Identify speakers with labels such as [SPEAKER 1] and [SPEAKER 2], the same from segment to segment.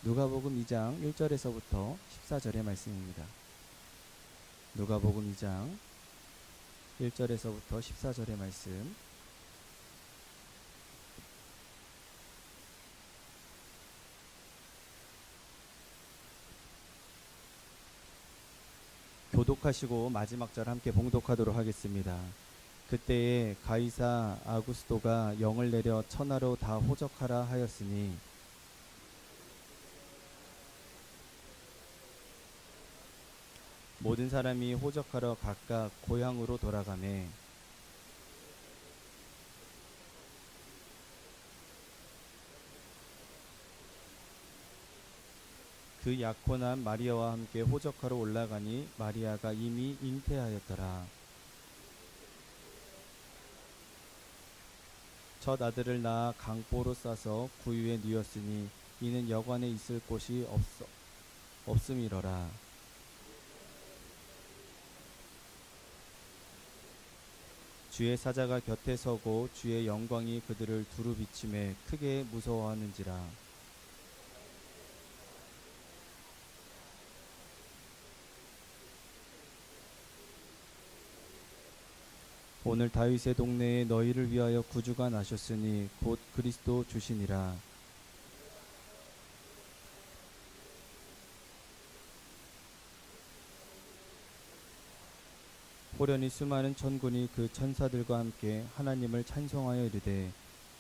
[SPEAKER 1] 누가복음 2장 1절에서부터 14절의 말씀입니다. 누가복음 2장 1절에서부터 14절의 말씀. 교독하시고 마지막 절 함께 봉독하도록 하겠습니다. 그때에 가이사 아구스도가 영을 내려 천하로 다 호적하라 하였으니 모든 사람이 호적하러 각각 고향으로 돌아가매 그 약혼한 마리아와 함께 호적하러 올라가니 마리아가 이미 잉태하였더라. 첫 아들을 낳아 강보로 싸서 구유에 뉘었으니 이는 여관에 있을 곳이 없음이러라. 주의 사자가 곁에 서고 주의 영광이 그들을 두루 비침에 크게 무서워하는지라. 오늘 다윗의 동네에 너희를 위하여 구주가 나셨으니 곧 그리스도 주시니라. 호련히 수많은 천군이 그 천사들과 함께 하나님을 찬송하여 이르되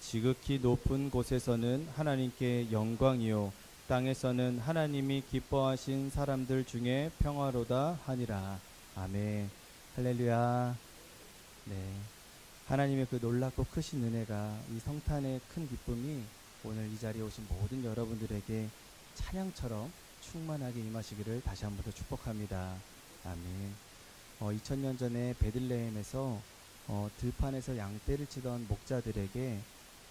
[SPEAKER 1] 지극히 높은 곳에서는 하나님께 영광이요 땅에서는 하나님이 기뻐하신 사람들 중에 평화로다 하니라. 아멘. 할렐루야. 네, 하나님의 그 놀랍고 크신 은혜가, 이 성탄의 큰 기쁨이 오늘 이 자리에 오신 모든 여러분들에게 찬양처럼 충만하게 임하시기를 다시 한 번 더 축복합니다. 아멘. 2000년 전에 베들레헴에서 들판에서 양떼를 치던 목자들에게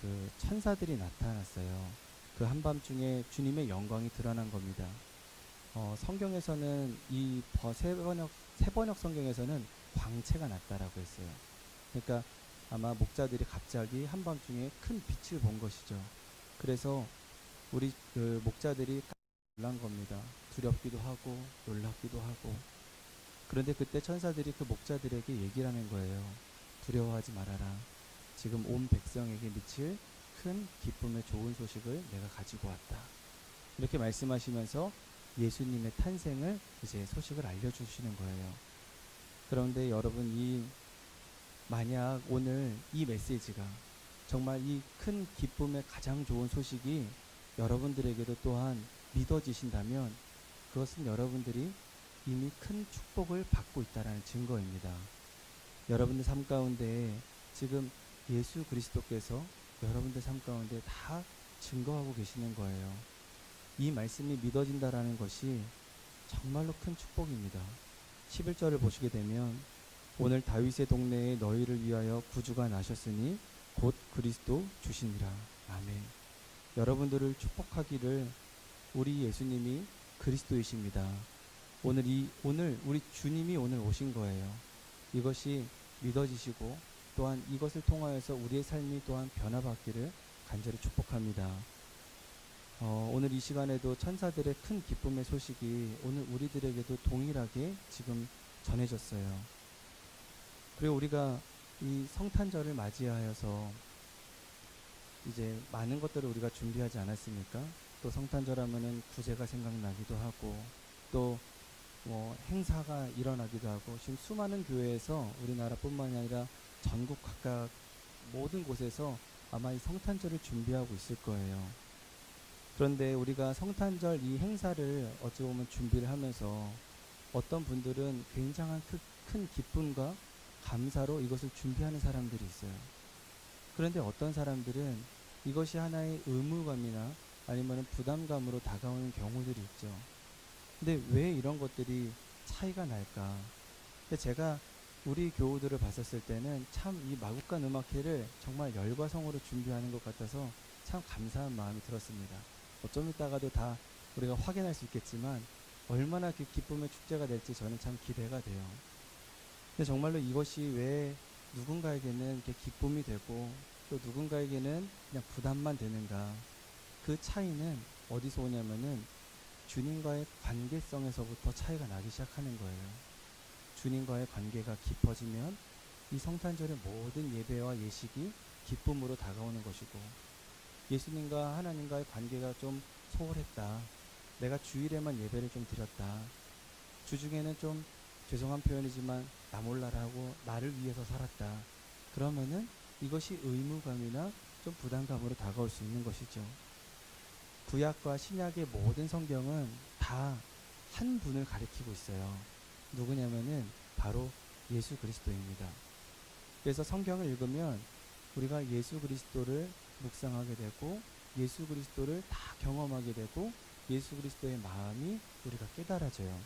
[SPEAKER 1] 그 천사들이 나타났어요. 그 한밤중에 주님의 영광이 드러난 겁니다. 성경에서는 이 세번역 성경에서는 광채가 났다라고 했어요. 그러니까 아마 목자들이 갑자기 한밤중에 큰 빛을 본 것이죠. 그래서 우리 그 목자들이 깜짝 놀란 겁니다. 두렵기도 하고 놀랍기도 하고. 그런데 그때 천사들이 그 목자들에게 얘기를 하는 거예요. 두려워하지 말아라. 지금 온 백성에게 미칠 큰 기쁨의 좋은 소식을 내가 가지고 왔다. 이렇게 말씀하시면서 예수님의 탄생을 이제 소식을 알려주시는 거예요. 그런데 여러분, 만약 오늘 이 메시지가 정말 이 큰 기쁨의 가장 좋은 소식이 여러분들에게도 또한 믿어지신다면 그것은 여러분들이 이미 큰 축복을 받고 있다는 증거입니다. 여러분들 삶 가운데 지금 예수 그리스도께서 여러분들 삶 가운데 다 증거하고 계시는 거예요. 이 말씀이 믿어진다라는 것이 정말로 큰 축복입니다. 11절을 보시게 되면 오늘 다윗의 동네에 너희를 위하여 구주가 나셨으니 곧 그리스도 주시니라. 아멘. 여러분들을 축복하기를 우리 예수님이 그리스도이십니다. 오늘 우리 주님이 오늘 오신 거예요. 이것이 믿어지시고 또한 이것을 통하여서 우리의 삶이 또한 변화받기를 간절히 축복합니다. 오늘 이 시간에도 천사들의 큰 기쁨의 소식이 오늘 우리들에게도 동일하게 지금 전해졌어요. 그리고 우리가 이 성탄절을 맞이하여서 이제 많은 것들을 우리가 준비하지 않았습니까? 또 성탄절 하면은 구제가 생각나기도 하고 또 행사가 일어나기도 하고 지금 수많은 교회에서 우리나라뿐만이 아니라 전국 각각 모든 곳에서 아마 이 성탄절을 준비하고 있을 거예요. 그런데 우리가 성탄절 이 행사를 어찌 보면 준비를 하면서 어떤 분들은 굉장한 큰 기쁨과 감사로 이것을 준비하는 사람들이 있어요. 그런데 어떤 사람들은 이것이 하나의 의무감이나 아니면 부담감으로 다가오는 경우들이 있죠. 근데 왜 이런 것들이 차이가 날까? 근데 제가 우리 교우들을 봤었을 때는 참 이 마국간 음악회를 정말 열과 성으로 준비하는 것 같아서 참 감사한 마음이 들었습니다. 좀 이따가도 다 우리가 확인할 수 있겠지만 얼마나 그 기쁨의 축제가 될지 저는 참 기대가 돼요. 근데 정말로 이것이 왜 누군가에게는 이렇게 기쁨이 되고 또 누군가에게는 그냥 부담만 되는가? 그 차이는 어디서 오냐면은 주님과의 관계성에서부터 차이가 나기 시작하는 거예요. 주님과의 관계가 깊어지면 이 성탄절의 모든 예배와 예식이 기쁨으로 다가오는 것이고, 예수님과 하나님과의 관계가 좀 소홀했다, 내가 주일에만 예배를 좀 드렸다, 주중에는 좀 죄송한 표현이지만 나 몰라라 하고 나를 위해서 살았다, 그러면은 이것이 의무감이나 좀 부담감으로 다가올 수 있는 것이죠. 구약과 신약의 모든 성경은 다 한 분을 가리키고 있어요. 누구냐면은 바로 예수 그리스도입니다. 그래서 성경을 읽으면 우리가 예수 그리스도를 묵상하게 되고, 예수 그리스도를 다 경험하게 되고, 예수 그리스도의 마음이 우리가 깨달아져요.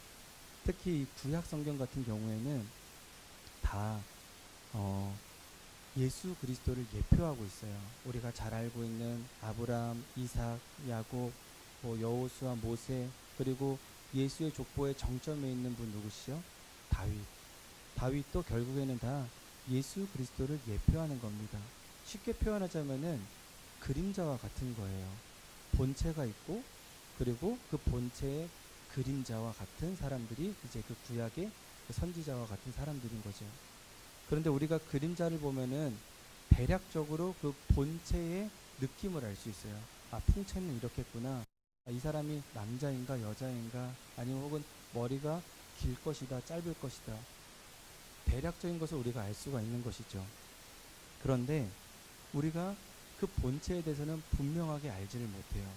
[SPEAKER 1] 특히 이 구약 성경 같은 경우에는 다 예수 그리스도를 예표하고 있어요. 우리가 잘 알고 있는 아브라함, 이삭, 야곱, 여호수아, 모세, 그리고 예수의 족보의 정점에 있는 분 누구시죠? 다윗. 다윗도 결국에는 다 예수 그리스도를 예표하는 겁니다. 쉽게 표현하자면은 그림자와 같은 거예요. 본체가 있고, 그리고 그 본체의 그림자와 같은 사람들이 이제 그 구약의 그 선지자와 같은 사람들인 거죠. 그런데 우리가 그림자를 보면은 대략적으로 그 본체의 느낌을 알 수 있어요. 아, 풍채는 이렇겠구나. 아, 이 사람이 남자인가 여자인가, 아니면 혹은 머리가 길 것이다, 짧을 것이다. 대략적인 것을 우리가 알 수가 있는 것이죠. 그런데 우리가 그 본체에 대해서는 분명하게 알지를 못해요.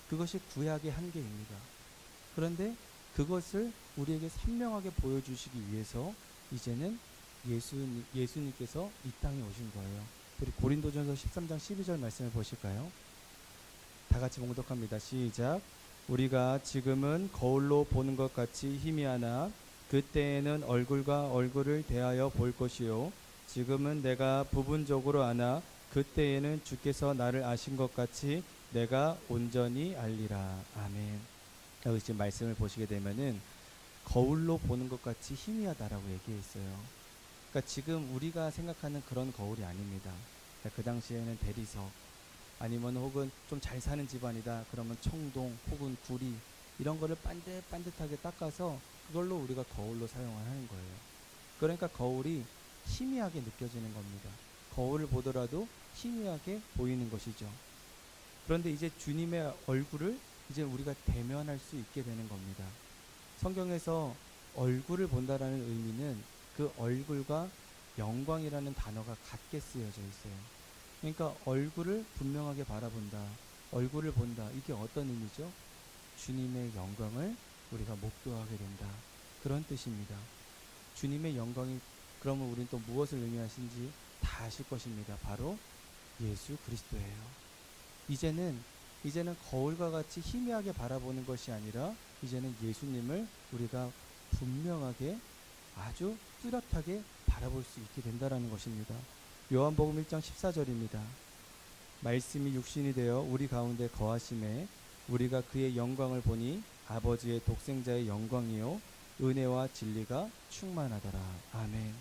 [SPEAKER 1] 그것이 구약의 한계입니다. 그런데 그것을 우리에게 선명하게 보여주시기 위해서 이제는 예수님께서 이 땅에 오신 거예요. 우리 고린도전서 13장 12절 말씀을 보실까요? 다 같이 봉독합니다. 시작. 우리가 지금은 거울로 보는 것 같이 희미하나 그때에는 얼굴과 얼굴을 대하여 볼 것이요, 지금은 내가 부분적으로 아나 그때에는 주께서 나를 아신 것 같이 내가 온전히 알리라. 아멘. 여기 지금 말씀을 보시게 되면은 거울로 보는 것 같이 희미하다라고 얘기했어요. 그러니까 지금 우리가 생각하는 그런 거울이 아닙니다. 그러니까 그 당시에는 대리석, 아니면 혹은 좀 잘 사는 집안이다 그러면 청동 혹은 구리, 이런 거를 반듯반듯하게 닦아서 그걸로 우리가 거울로 사용을 하는 거예요. 그러니까 거울이 희미하게 느껴지는 겁니다. 거울을 보더라도 희미하게 보이는 것이죠. 그런데 이제 주님의 얼굴을 이제 우리가 대면할 수 있게 되는 겁니다. 성경에서 얼굴을 본다라는 의미는 그 얼굴과 영광이라는 단어가 같게 쓰여져 있어요. 그러니까 얼굴을 분명하게 바라본다, 얼굴을 본다, 이게 어떤 의미죠? 주님의 영광을 우리가 목도하게 된다, 그런 뜻입니다. 주님의 영광이 그러면 우리는 또 무엇을 의미하신지 다 아실 것입니다. 바로 예수 그리스도예요. 이제는 거울과 같이 희미하게 바라보는 것이 아니라 이제는 예수님을 우리가 분명하게 아주 뚜렷하게 바라볼 수 있게 된다라는 것입니다. 요한복음 1장 14절입니다. 말씀이 육신이 되어 우리 가운데 거하심에 우리가 그의 영광을 보니 아버지의 독생자의 영광이요 은혜와 진리가 충만하더라. 아멘.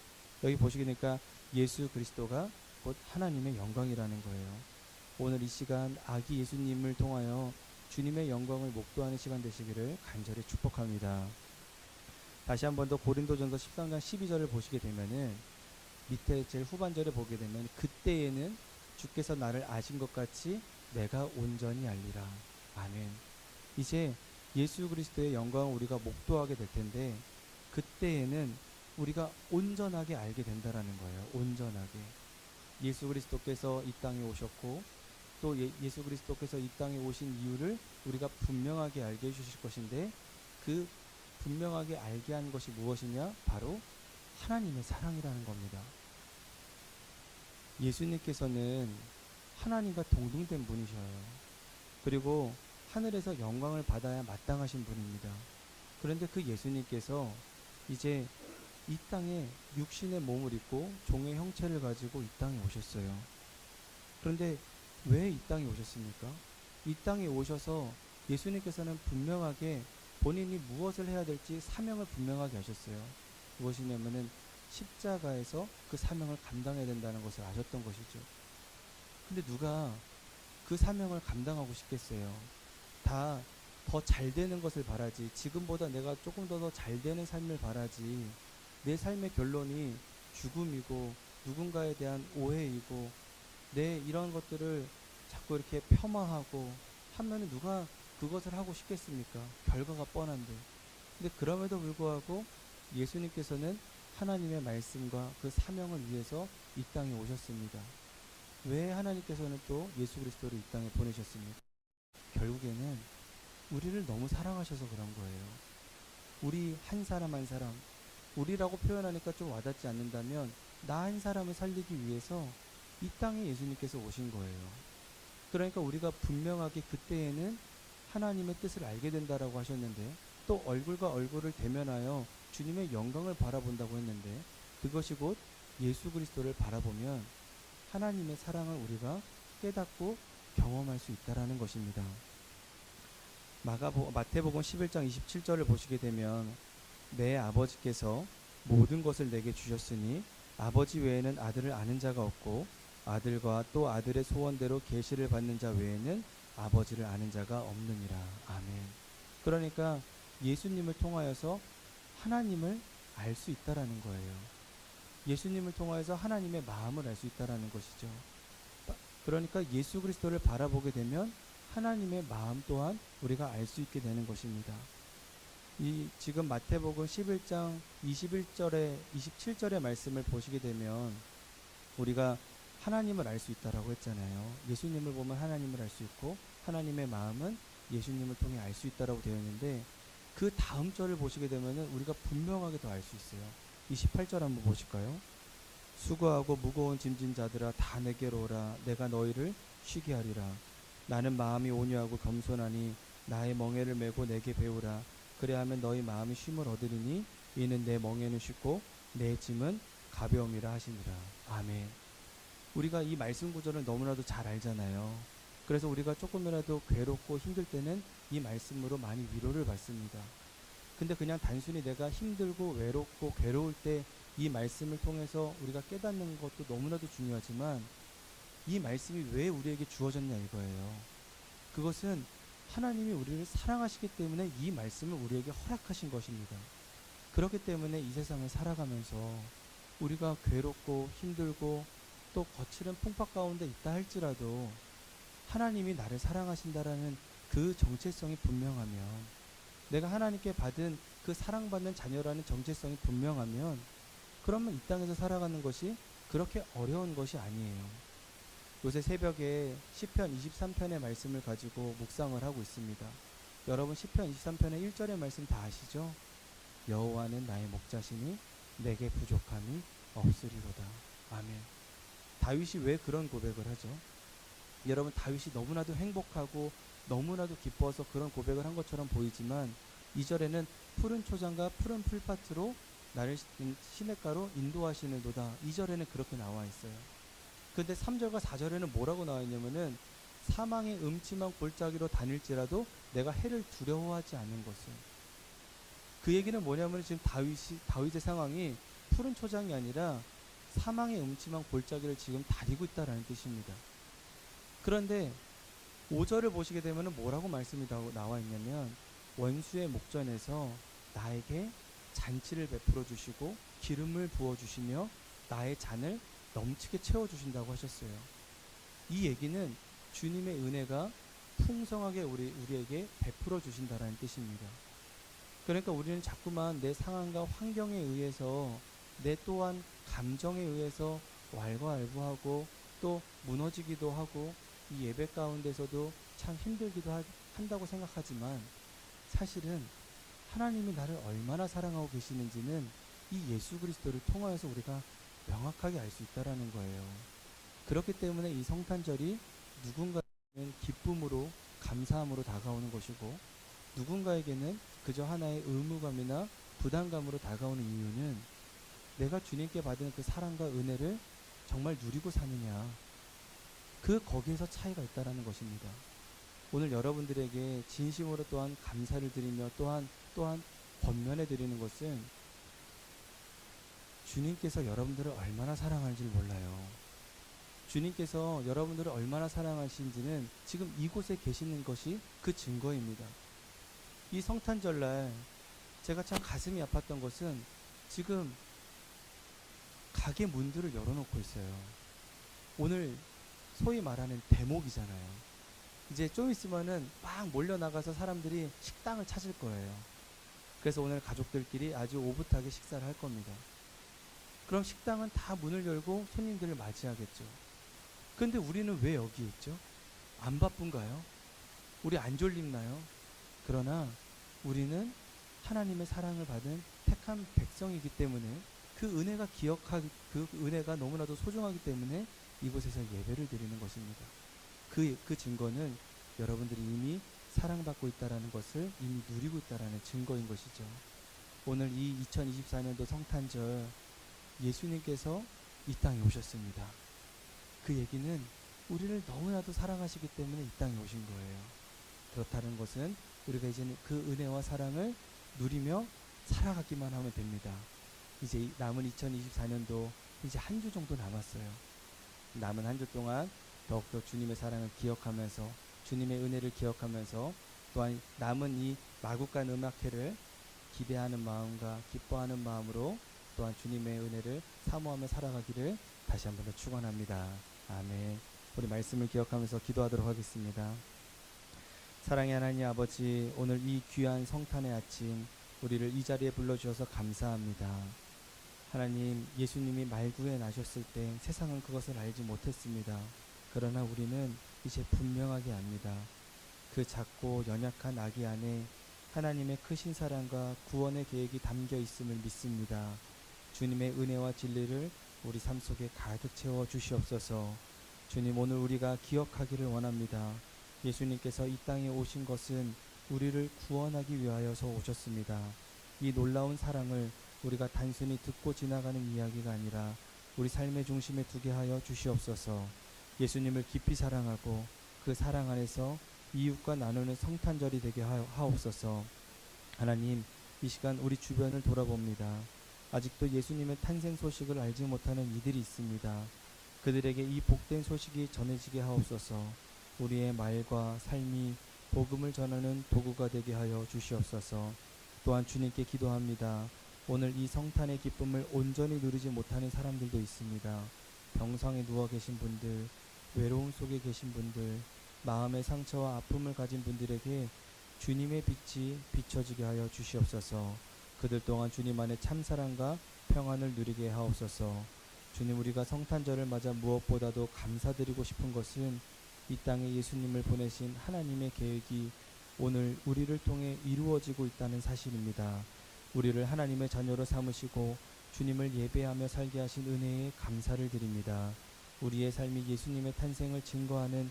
[SPEAKER 1] 여기 보시게 되니까 예수 그리스도가 곧 하나님의 영광이라는 거예요. 오늘 이 시간 아기 예수님을 통하여 주님의 영광을 목도하는 시간 되시기를 간절히 축복합니다. 다시 한 번 더 고린도전서 13장 12절을 보시게 되면은 밑에 제일 후반절에 보게 되면 그때에는 주께서 나를 아신 것 같이 내가 온전히 알리라. 아멘. 이제 예수 그리스도의 영광을 우리가 목도하게 될 텐데 그때에는 우리가 온전하게 알게 된다라는 거예요. 온전하게. 예수 그리스도께서 이 땅에 오셨고 또 예수 그리스도께서 이 땅에 오신 이유를 우리가 분명하게 알게 해주실 것인데 그 분명하게 알게 한 것이 무엇이냐? 바로 하나님의 사랑이라는 겁니다. 예수님께서는 하나님과 동등된 분이셔요. 그리고 하늘에서 영광을 받아야 마땅하신 분입니다. 그런데 그 예수님께서 이제 이 땅에 육신의 몸을 입고 종의 형체를 가지고 이 땅에 오셨어요. 그런데 왜 이 땅에 오셨습니까? 이 땅에 오셔서 예수님께서는 분명하게 본인이 무엇을 해야 될지 사명을 분명하게 하셨어요. 무엇이냐면은 십자가에서 그 사명을 감당해야 된다는 것을 아셨던 것이죠. 근데 누가 그 사명을 감당하고 싶겠어요? 다 더 잘 되는 것을 바라지, 지금보다 내가 조금 더 잘 되는 삶을 바라지, 내 삶의 결론이 죽음이고 누군가에 대한 오해이고 내 이런 것들을 자꾸 이렇게 폄하하고 하면은 누가 그것을 하고 싶겠습니까? 결과가 뻔한데. 근데 그럼에도 불구하고 예수님께서는 하나님의 말씀과 그 사명을 위해서 이 땅에 오셨습니다. 왜 하나님께서는 또 예수 그리스도를 이 땅에 보내셨습니까? 결국에는 우리를 너무 사랑하셔서 그런 거예요. 우리 한 사람 한 사람, 우리라고 표현하니까 좀 와닿지 않는다면 나 한 사람을 살리기 위해서 이 땅에 예수님께서 오신 거예요. 그러니까 우리가 분명하게 그때에는 하나님의 뜻을 알게 된다라고 하셨는데, 또 얼굴과 얼굴을 대면하여 주님의 영광을 바라본다고 했는데, 그것이 곧 예수 그리스도를 바라보면 하나님의 사랑을 우리가 깨닫고 경험할 수 있다라는 것입니다. 마태복음 11장 27절을 보시게 되면, 내 아버지께서 모든 것을 내게 주셨으니 아버지 외에는 아들을 아는 자가 없고 아들과 또 아들의 소원대로 계시를 받는 자 외에는 아버지를 아는 자가 없느니라. 아멘. 그러니까 예수님을 통하여서 하나님을 알 수 있다라는 거예요. 예수님을 통하여서 하나님의 마음을 알 수 있다라는 것이죠. 그러니까 예수 그리스도를 바라보게 되면 하나님의 마음 또한 우리가 알 수 있게 되는 것입니다. 이 지금 마태복음 11장 21절에 27절의 말씀을 보시게 되면 우리가 하나님을 알 수 있다라고 했잖아요. 예수님을 보면 하나님을 알 수 있고 하나님의 마음은 예수님을 통해 알 수 있다라고 되어 있는데, 그 다음 절을 보시게 되면은 우리가 분명하게 더 알 수 있어요. 28절 한번 보실까요? 수고하고 무거운 짐진 자들아 다 내게로 오라. 내가 너희를 쉬게 하리라. 나는 마음이 온유하고 겸손하니 나의 멍에를 메고 내게 배우라. 그래야하면 너희 마음이 쉼을 얻으리니 이는 내 멍에는 쉽고 내 짐은 가벼움이라 하시니라. 아멘. 우리가 이 말씀 구절을 너무나도 잘 알잖아요. 그래서 우리가 조금이라도 괴롭고 힘들 때는 이 말씀으로 많이 위로를 받습니다. 근데 그냥 단순히 내가 힘들고 외롭고 괴로울 때 이 말씀을 통해서 우리가 깨닫는 것도 너무나도 중요하지만, 이 말씀이 왜 우리에게 주어졌냐 이거예요. 그것은 하나님이 우리를 사랑하시기 때문에 이 말씀을 우리에게 허락하신 것입니다. 그렇기 때문에 이 세상을 살아가면서 우리가 괴롭고 힘들고 또 거칠은 풍파 가운데 있다 할지라도 하나님이 나를 사랑하신다라는 그 정체성이 분명하면, 내가 하나님께 받은 그 사랑받는 자녀라는 정체성이 분명하면, 그러면 이 땅에서 살아가는 것이 그렇게 어려운 것이 아니에요. 요새 새벽에 시편 23편의 말씀을 가지고 묵상을 하고 있습니다. 여러분 시편 23편의 1절의 말씀 다 아시죠? 여호와는 나의 목자시니 내게 부족함이 없으리로다. 아멘. 다윗이 왜 그런 고백을 하죠? 여러분 다윗이 너무나도 행복하고 너무나도 기뻐서 그런 고백을 한 것처럼 보이지만, 2절에는 푸른 초장과 푸른 풀밭으로 나를 시냇가로 인도하시는도다. 2절에는 그렇게 나와 있어요. 근데 3절과 4절에는 뭐라고 나와 있냐면은, 사망의 음침한 골짜기로 다닐지라도 내가 해를 두려워하지 않는 것을. 그 얘기는 뭐냐면 지금 다윗의 상황이 푸른 초장이 아니라 사망의 음침한 골짜기를 지금 다니고 있다라는 뜻입니다. 그런데 5절을 보시게 되면 뭐라고 말씀이 나와 있냐면, 원수의 목전에서 나에게 잔치를 베풀어 주시고 기름을 부어 주시며 나의 잔을 넘치게 채워 주신다고 하셨어요. 이 얘기는 주님의 은혜가 풍성하게 우리에게 베풀어 주신다라는 뜻입니다. 그러니까 우리는 자꾸만 내 상황과 환경에 의해서, 내 또한 감정에 의해서 왈가왈부하고 또 무너지기도 하고 이 예배 가운데서도 참 힘들기도 한다고 생각하지만, 사실은 하나님이 나를 얼마나 사랑하고 계시는지는 이 예수 그리스도를 통하여서 우리가 명확하게 알 수 있다라는 거예요. 그렇기 때문에 이 성탄절이 누군가에게는 기쁨으로 감사함으로 다가오는 것이고, 누군가에게는 그저 하나의 의무감이나 부담감으로 다가오는 이유는, 내가 주님께 받은 그 사랑과 은혜를 정말 누리고 사느냐, 거기에서 차이가 있다라는 것입니다. 오늘 여러분들에게 진심으로 또한 감사를 드리며 또한 권면해 드리는 것은, 주님께서 여러분들을 얼마나 사랑하는지 몰라요. 주님께서 여러분들을 얼마나 사랑하신지는 지금 이곳에 계시는 것이 그 증거입니다. 이 성탄절날 제가 참 가슴이 아팠던 것은 지금 가게 문들을 열어놓고 있어요. 오늘 소위 말하는 대목이잖아요. 이제 좀 있으면은 막 몰려나가서 사람들이 식당을 찾을 거예요. 그래서 오늘 가족들끼리 아주 오붓하게 식사를 할 겁니다. 그럼 식당은 다 문을 열고 손님들을 맞이하겠죠. 근데 우리는 왜 여기 있죠? 안 바쁜가요? 우리 안 졸립나요? 그러나 우리는 하나님의 사랑을 받은 택한 백성이기 때문에 그 은혜가 너무나도 소중하기 때문에 이곳에서 예배를 드리는 것입니다. 그 증거는 여러분들이 이미 사랑받고 있다라는 것을 이미 누리고 있다라는 증거인 것이죠. 오늘 이 2024년도 성탄절 예수님께서 이 땅에 오셨습니다. 그 얘기는 우리를 너무나도 사랑하시기 때문에 이 땅에 오신 거예요. 그렇다는 것은 우리가 이제는 그 은혜와 사랑을 누리며 살아가기만 하면 됩니다. 이제 남은 2024년도 이제 한 주 정도 남았어요. 남은 한 주 동안 더욱더 주님의 사랑을 기억하면서 주님의 은혜를 기억하면서 또한 남은 이 마국간 음악회를 기대하는 마음과 기뻐하는 마음으로 또한 주님의 은혜를 사모하며 살아가기를 다시 한번 더 축원합니다. 아멘. 우리 말씀을 기억하면서 기도하도록 하겠습니다. 사랑의 하나님 아버지, 오늘 이 귀한 성탄의 아침 우리를 이 자리에 불러주셔서 감사합니다. 하나님, 예수님이 말구에 나셨을 때 세상은 그것을 알지 못했습니다. 그러나 우리는 이제 분명하게 압니다. 그 작고 연약한 아기 안에 하나님의 크신 사랑과 구원의 계획이 담겨 있음을 믿습니다. 주님의 은혜와 진리를 우리 삶 속에 가득 채워 주시옵소서. 주님, 오늘 우리가 기억하기를 원합니다. 예수님께서 이 땅에 오신 것은 우리를 구원하기 위하여서 오셨습니다. 이 놀라운 사랑을 우리가 단순히 듣고 지나가는 이야기가 아니라 우리 삶의 중심에 두게 하여 주시옵소서. 예수님을 깊이 사랑하고 그 사랑 안에서 이웃과 나누는 성탄절이 되게 하옵소서. 하나님, 이 시간 우리 주변을 돌아봅니다. 아직도 예수님의 탄생 소식을 알지 못하는 이들이 있습니다. 그들에게 이 복된 소식이 전해지게 하옵소서. 우리의 말과 삶이 복음을 전하는 도구가 되게 하여 주시옵소서. 또한 주님께 기도합니다. 오늘 이 성탄의 기쁨을 온전히 누리지 못하는 사람들도 있습니다. 병상에 누워 계신 분들, 외로움 속에 계신 분들, 마음의 상처와 아픔을 가진 분들에게 주님의 빛이 비춰지게 하여 주시옵소서. 그들 동안 주님 안에 참사랑과 평안을 누리게 하옵소서. 주님, 우리가 성탄절을 맞아 무엇보다도 감사드리고 싶은 것은 이 땅에 예수님을 보내신 하나님의 계획이 오늘 우리를 통해 이루어지고 있다는 사실입니다. 우리를 하나님의 자녀로 삼으시고 주님을 예배하며 살게 하신 은혜에 감사를 드립니다. 우리의 삶이 예수님의 탄생을 증거하는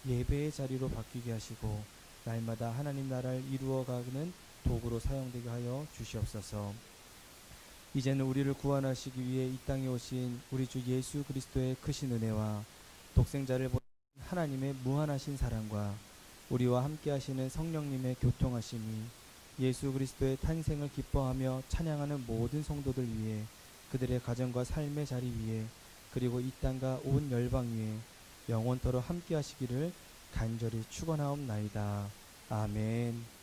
[SPEAKER 1] 예배의 자리로 바뀌게 하시고 날마다 하나님 나라를 이루어가는 도구로 사용되게 하여 주시옵소서. 이제는 우리를 구원하시기 위해 이 땅에 오신 우리 주 예수 그리스도의 크신 은혜와 독생자를 보낸 하나님의 무한하신 사랑과 우리와 함께 하시는 성령님의 교통하심이 예수 그리스도의 탄생을 기뻐하며 찬양하는 모든 성도들 위해, 그들의 가정과 삶의 자리 위에, 그리고 이 땅과 온 열방 위에 영원토록 함께 하시기를 간절히 축원하옵나이다. 아멘.